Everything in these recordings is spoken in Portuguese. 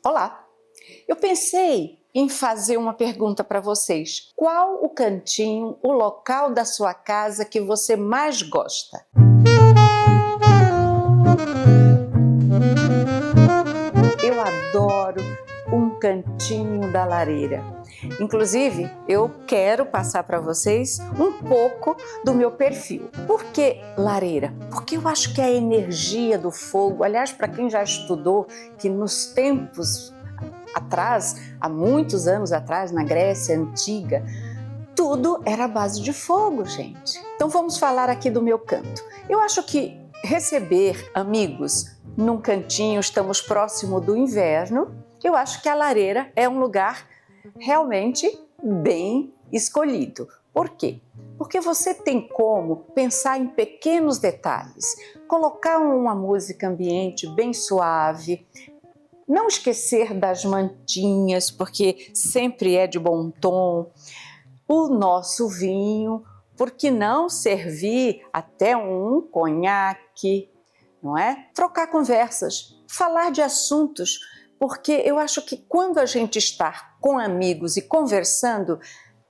Olá! Eu pensei em fazer uma pergunta para vocês. Qual o cantinho, o local da sua casa que você mais gosta? Eu adoro um cantinho da lareira. Inclusive, eu quero passar para vocês um pouco do meu perfil. Por que lareira? Porque eu acho que a energia do fogo, aliás, para quem já estudou, que nos tempos atrás, há muitos anos atrás, na Grécia Antiga, tudo era à base de fogo, gente. Então vamos falar aqui do meu canto. Eu acho que receber amigos num cantinho, estamos próximo do inverno, eu acho que a lareira é um lugar realmente bem escolhido. Por quê? Porque você tem como pensar em pequenos detalhes, colocar uma música ambiente bem suave, não esquecer das mantinhas, porque sempre é de bom tom, o nosso vinho, por que não servir até um conhaque, não é? Trocar conversas, falar de assuntos, porque eu acho que quando a gente está com amigos e conversando,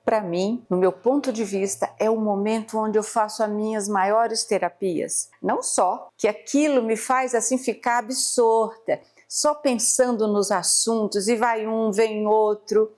para mim, no meu ponto de vista, é o momento onde eu faço as minhas maiores terapias. Não só que aquilo me faz assim ficar absorta, só pensando nos assuntos e vai um, vem outro.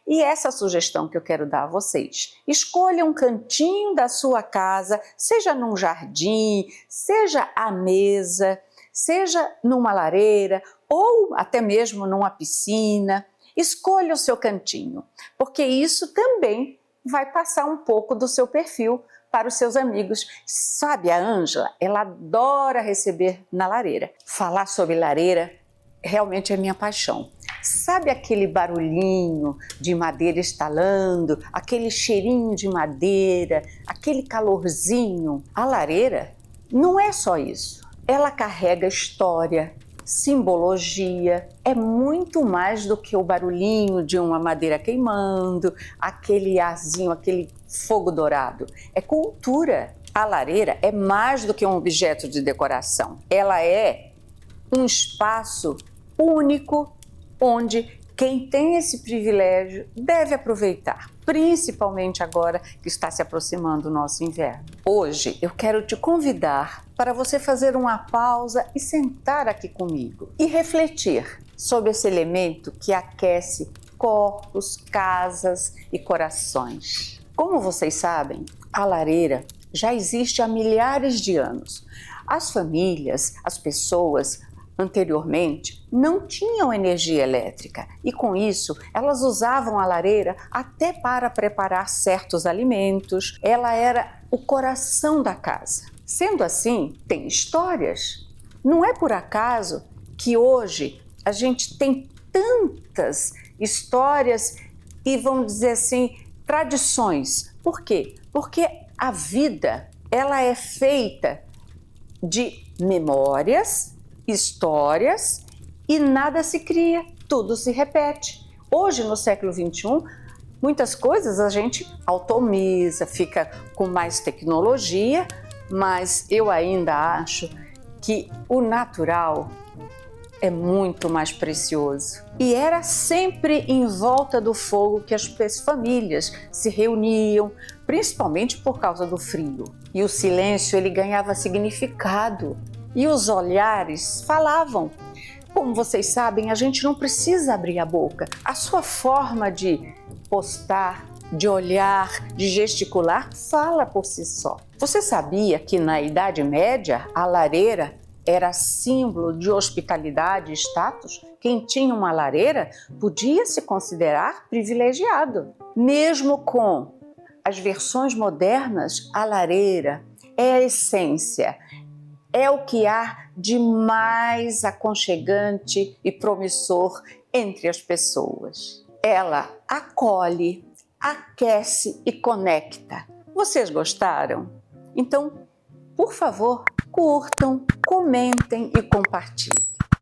E essa sugestão que eu quero dar a vocês: escolha um cantinho da sua casa, seja num jardim, seja à mesa, seja numa lareira ou até mesmo numa piscina. Escolha o seu cantinho, porque isso também vai passar um pouco do seu perfil para os seus amigos. Sabe, a Ângela, ela adora receber na lareira. Falar sobre lareira realmente é minha paixão. Sabe aquele barulhinho de madeira estalando, aquele cheirinho de madeira, aquele calorzinho? A lareira não é só isso. Ela carrega história, simbologia, é muito mais do que o barulhinho de uma madeira queimando, aquele arzinho, aquele fogo dourado. É cultura. A lareira é mais do que um objeto de decoração. Ela é um espaço único onde quem tem esse privilégio deve aproveitar, principalmente agora que está se aproximando o nosso inverno. Hoje eu quero te convidar para você fazer uma pausa e sentar aqui comigo e refletir sobre esse elemento que aquece corpos, casas e corações. Como vocês sabem, a lareira já existe há milhares de anos. As famílias, as pessoas, anteriormente, não tinham energia elétrica e, com isso, elas usavam a lareira até para preparar certos alimentos. Ela era o coração da casa. Sendo assim, tem histórias. Não é por acaso que hoje a gente tem tantas histórias e, vamos dizer assim, tradições. Por quê? Porque a vida, ela é feita de memórias, histórias, e nada se cria, tudo se repete. Hoje, no século XXI, muitas coisas a gente automiza, fica com mais tecnologia, mas eu ainda acho que o natural é muito mais precioso. E era sempre em volta do fogo que as famílias se reuniam, principalmente por causa do frio. E o silêncio, ele ganhava significado. E os olhares falavam. Como vocês sabem, a gente não precisa abrir a boca. A sua forma de postar, de olhar, de gesticular, fala por si só. Você sabia que na Idade Média a lareira era símbolo de hospitalidade e status? Quem tinha uma lareira podia se considerar privilegiado. Mesmo com as versões modernas, a lareira é a essência, é o que há de mais aconchegante e promissor entre as pessoas. Ela acolhe, aquece e conecta. Vocês gostaram? Então, por favor, curtam, comentem e compartilhem.